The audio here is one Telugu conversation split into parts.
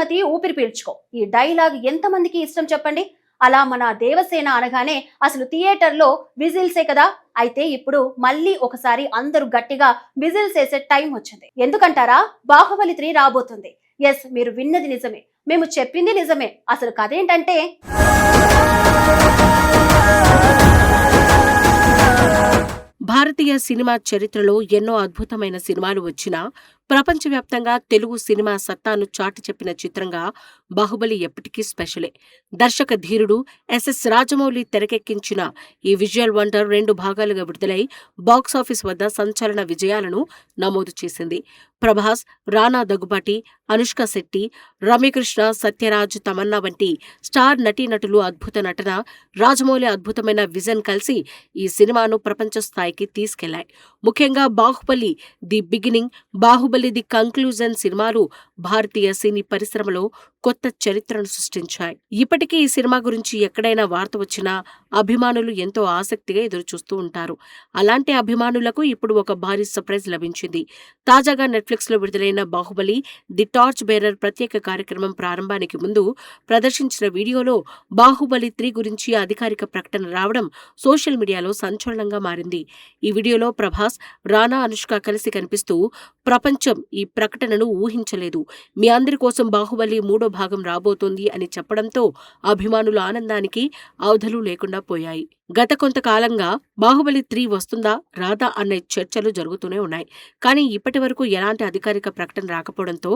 మహిష్మతి ఊపిరి పీల్చుకో ఈ డైలాగ్ ఎంతమందికి ఇష్టం చెప్పండి. అలా మన దేవసేన అనగానే అసలు థియేటర్లో విజిల్సే కదా. అయితే ఇప్పుడు మళ్ళీ ఒకసారి అందరూ గట్టిగా విజిల్స్ వేసే టైం వచ్చింది. ఎందుకంటారా? బాహుబలి 3 రాబోతుంది. ఎస్, మీరు విన్నది నిజమే, మేము చెప్పింది నిజమే. అసలు కథ ఏంటంటే, భారతీయ సినిమా చరిత్రలో ఎన్నో అద్భుతమైన సినిమాలు వచ్చినా ప్రపంచవ్యాప్తంగా తెలుగు సినిమా సత్తాను చాటి చెప్పిన చిత్రంగా బాహుబలి ఎప్పటికీ స్పెషలే. దర్శక ధీరుడు ఎస్ఎస్ రాజమౌళి తెరకెక్కించిన ఈ విజువల్ వండర్ 2 భాగాలుగా విడుదలై బాక్సాఫీస్ వద్ద సంచలన విజయాలను నమోదు చేసింది. ప్రభాస్, రానా దగ్గుబాటి, అనుష్క శెట్టి, రమ్యకృష్ణ, సత్యరాజ్, తమన్నా వంటి స్టార్ నటీనటులు అద్భుత నటన, రాజమౌళి అద్భుతమైన విజన్ కలిసి ఈ సినిమాను ప్రపంచ స్థాయికి తీసుకెళ్లాయి. ముఖ్యంగా Baahubali the beginning, Baahubali the conclusion సినిమాలు భారతీయ సినీ పరిశ్రమలో కొత్త చరిత్రను సృష్టించాయి. ఇప్పటికీ ఈ సినిమా గురించి ఎక్కడైనా వార్త వచ్చినా అభిమానులు ఎంతో ఆసక్తిగా ఎదురుచూస్తూ ఉంటారు. అలాంటి అభిమానులకు ఇప్పుడు ఒక భారీ సర్ప్రైజ్ లభించింది. తాజాగా నెట్ఫ్లిక్స్ లో విడుదలైన బాహుబలి ది టార్చ్ బేరర్ ప్రత్యేక కార్యక్రమం ప్రారంభానికి ముందు ప్రదర్శించిన వీడియోలో బాహుబలి 3 గురించి అధికారిక ప్రకటన రావడం సోషల్ మీడియాలో సంచలనంగా మారింది. ఈ వీడియోలో ప్రభాస్, రానా, అనుష్క కలిసి కనిపిస్తూ ప్రపంచం ఈ ప్రకటనను ఊహించలేదు, మీ అందరి కోసం బాహుబలి 3వ భాగం రాబోతోంది అని చెప్పడంతో అభిమానుల ఆనందానికి అవధులు లేకుండా పోయాయి. గత కొంతకాలంగా బాహుబలి 3 వస్తుందా రాదా అనే చర్చలు జరుగుతూనే ఉన్నాయి. కానీ ఇప్పటి వరకు ఎలాంటి అధికారిక ప్రకటన రాకపోవడంతో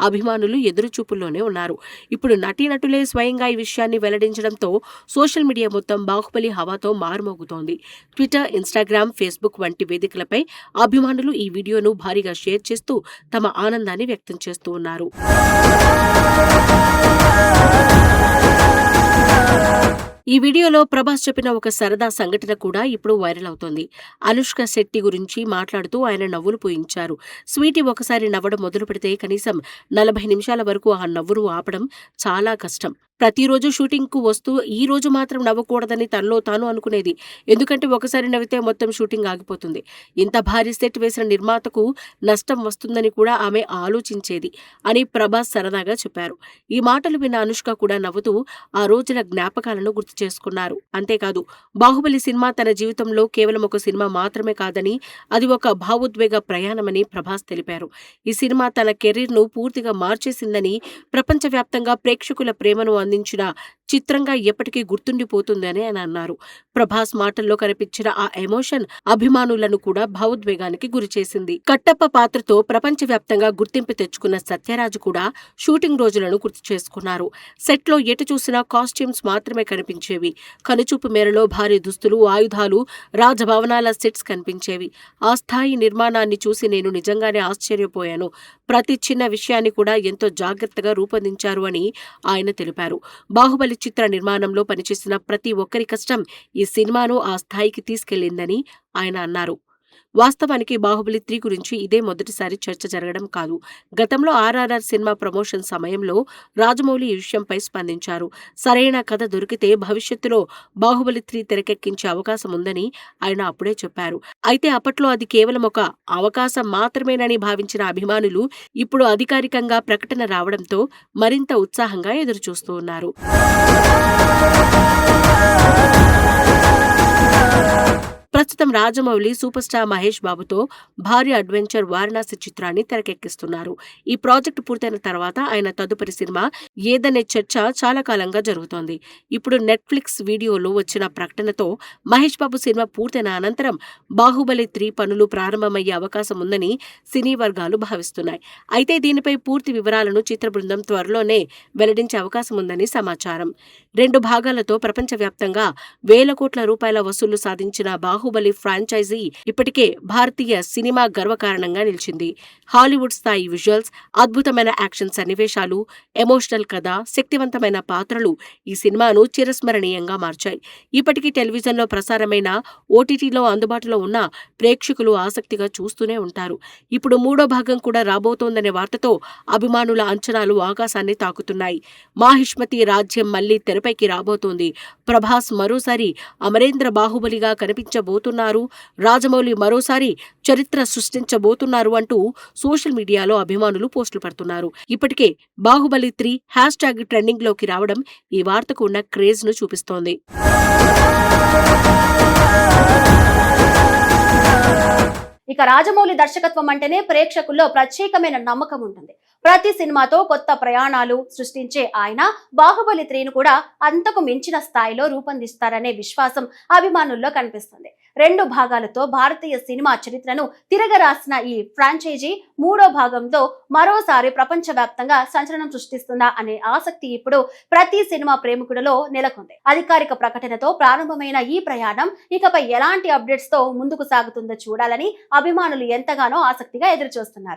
అభిమానులు ఎదురుచూపుల్లోనే ఉన్నారు. ఇప్పుడు నటీనటులే స్వయంగా ఈ విషయాన్ని వెల్లడించడంతో సోషల్ మీడియా మొత్తం బాహుబలి హవాతో మారుమోగుతోంది. ట్విట్టర్, ఇన్స్టాగ్రామ్, ఫేస్బుక్ వంటి వేదికలపై అభిమానులు ఈ వీడియోను భారీగా షేర్ చేస్తూ తమ ఆనందాన్ని వ్యక్తం చేస్తూ ఉన్నారు. ఈ వీడియోలో ప్రభాస్ చెప్పిన ఒక సరదా సంఘటన కూడా ఇప్పుడు వైరల్ అవుతోంది. అనుష్క శెట్టి గురించి మాట్లాడుతూ ఆయన నవ్వులు పూయించారు. స్వీటీ ఒకసారి నవ్వడం మొదలు పెడితే కనీసం 40 నిమిషాల వరకు ఆ నవ్వును ఆపడం చాలా కష్టం. ప్రతిరోజు షూటింగ్ కు వస్తూ ఈ రోజు మాత్రం నవ్వకూడదని తనలో తాను అనుకునేది. ఎందుకంటే ఒకసారి నవ్వితే మొత్తం షూటింగ్ ఆగిపోతుంది. ఇంత భారీ సెట్ వేసిన నిర్మాతకు నష్టం వస్తుందని కూడా ఆమె ఆలోచించేది అని ప్రభాస్ సరదాగా చెప్పారు. ఈ మాటలు విన్న అనుష్క కూడా నవ్వుతూ ఆ రోజుల జ్ఞాపకాలను గుర్తు చేసుకున్నారు. అంతేకాదు, బాహుబలి సినిమా తన జీవితంలో కేవలం ఒక సినిమా మాత్రమే కాదని అది ఒక భావోద్వేగ ప్రయాణమని ప్రభాస్ తెలిపారు. ఈ సినిమా తన కెరీర్ ను పూర్తిగా మార్చేసిందని, ప్రపంచవ్యాప్తంగా ప్రేక్షకుల ప్రేమను అందించిన చిత్రంగా ఎప్పటికీ గుర్తుండిపోతుందని ఆయన అన్నారు. ప్రభాస్ మాటల్లో కనిపించిన ఆ ఎమోషన్ అభిమానులను కూడా భావోద్వేగానికి గురిచేసింది. కట్టప్ప పాత్రతో ప్రపంచవ్యాప్తంగా గుర్తింపు తెచ్చుకున్న సత్యరాజ్ కూడా షూటింగ్ రోజులను గుర్తు చేసుకున్నారు. సెట్ లో ఎటు చూసినా కాస్ట్యూమ్స్ మాత్రమే కనిపించేవి. కనుచూపు మేరలో భారీ దుస్తులు, ఆయుధాలు, రాజభవనాల సెట్స్ కనిపించేవి. ఆ స్థాయి నిర్మాణాన్ని చూసి నేను నిజంగానే ఆశ్చర్యపోయాను. ప్రతి చిన్న విషయాన్ని కూడా ఎంతో జాగ్రత్తగా రూపొందించారు అని ఆయన తెలిపారు. బాహుబలి చిత్ర నిర్మాణంలో పనిచేసిన ప్రతి ఒక్కరి కష్టం ఈ సినిమాను ఆ స్థాయికి తీసుకెళ్లిందని ఆయన అన్నారు. వాస్తవానికి బాహుబలి 3 గురించి ఇదే మొదటిసారి చర్చ జరగడం కాదు. గతంలో RRR సినిమా ప్రమోషన్ సమయంలో రాజమౌళి ఈ విషయంపై స్పందించారు. సరైన కథ దొరికితే భవిష్యత్తులో బాహుబలి 3 తెరకెక్కించే అవకాశం ఉందని ఆయన అప్పుడే చెప్పారు. అయితే అప్పట్లో అది కేవలం ఒక అవకాశం మాత్రమేనని భావించిన అభిమానులు ఇప్పుడు అధికారికంగా ప్రకటన రావడంతో మరింత ఉత్సాహంగా ఎదురుచూస్తూ ఉన్నారు. ప్రస్తుతం రాజమౌళి సూపర్ స్టార్ మహేష్ బాబుతో భారీ అడ్వెంచర్ వారణాసి చిత్రాన్ని తెరకెక్కిస్తున్నారు. ఈ ప్రాజెక్టు పూర్తయిన తర్వాత ఆయన తదుపరి సినిమా ఏదనే చర్చ చాలా కాలంగా జరుగుతోంది. ఇప్పుడు నెట్ఫ్లిక్స్ వీడియోలో వచ్చిన ప్రకటనతో మహేష్ బాబు సినిమా పూర్తయిన అనంతరం బాహుబలి 3 పనులు ప్రారంభమయ్యే అవకాశం ఉందని సినీ వర్గాలు భావిస్తున్నాయి. అయితే దీనిపై పూర్తి వివరాలను చిత్ర బృందం త్వరలోనే వెల్లడించే అవకాశం ఉందని సమాచారం. 2 భాగాలతో ప్రపంచవ్యాప్తంగా వేల కోట్ల రూపాయల వసూళ్లు సాధించిన బాహుబలి ఫ్రాంచైజీ ఇప్పటికే భారతీయ సినిమా గర్వకారణంగా నిలిచింది. హాలీవుడ్ స్థాయి విజువల్స్, అద్భుతమైన యాక్షన్ సన్నివేశాలు, ఎమోషనల్ కథ, శక్తివంతమైన పాత్రలు ఈ సినిమాను చిరస్మరణీయంగా మార్చాయి. ఇప్పటికీ టెలివిజన్లో ప్రసారమైన, ఓటీటీలో అందుబాటులో ఉన్న ప్రేక్షకులు ఆసక్తిగా చూస్తూనే ఉంటారు. ఇప్పుడు 3వ భాగం కూడా రాబోతోందనే వార్తతో అభిమానుల అంచనాలు ఆకాశాన్ని తాకుతున్నాయి. మాహిష్మతి రాజ్యం మళ్లీ తెరపైకి రాబోతోంది. ప్రభాస్ మరోసారి అమరేంద్ర బాహుబలిగా కనిపించబోతున్నాడు చూపించబోతున్నారు, రాజమౌళి మరోసారి చరిత్ర సృష్టించబోతున్నారు అంటూ సోషల్ మీడియాలో అభిమానులు పోస్టులు పెడుతున్నారు. ఇప్పటికే బాహుబలి 3 హ్యాష్-ట్యాగ్ ట్రెండింగ్ లోకి రావడం ఈ వార్తకు ఉన్న క్రేజ్ ను చూపిస్తోంది. ఇక రాజమౌళి దర్శకత్వం అంటేనే ప్రేక్షకుల్లో ప్రత్యేకమైన నమ్మకం ఉంటుంది. ప్రతి సినిమాతో కొత్త ప్రయాణాలు సృష్టించే ఆయన బాహుబలి 3ను కూడా అంతకు మించిన స్థాయిలో రూపొందిస్తారనే విశ్వాసం అభిమానుల్లో కనిపిస్తుంది. 2 భాగాలతో భారతీయ సినిమా చరిత్రను తిరగరాసిన ఈ ఫ్రాంచైజీ 3వ భాగంతో మరోసారి ప్రపంచవ్యాప్తంగా సంచలనం సృష్టిస్తుందా అనే ఆసక్తి ఇప్పుడు ప్రతి సినిమా ప్రేమికుడిలో నెలకొంది. అధికారిక ప్రకటనతో ప్రారంభమైన ఈ ప్రయాణం ఇకపై ఎలాంటి అప్డేట్స్ తో ముందుకు సాగుతుందో చూడాలని అభిమానులు ఎంతగానో ఆసక్తిగా ఎదురుచూస్తున్నారు.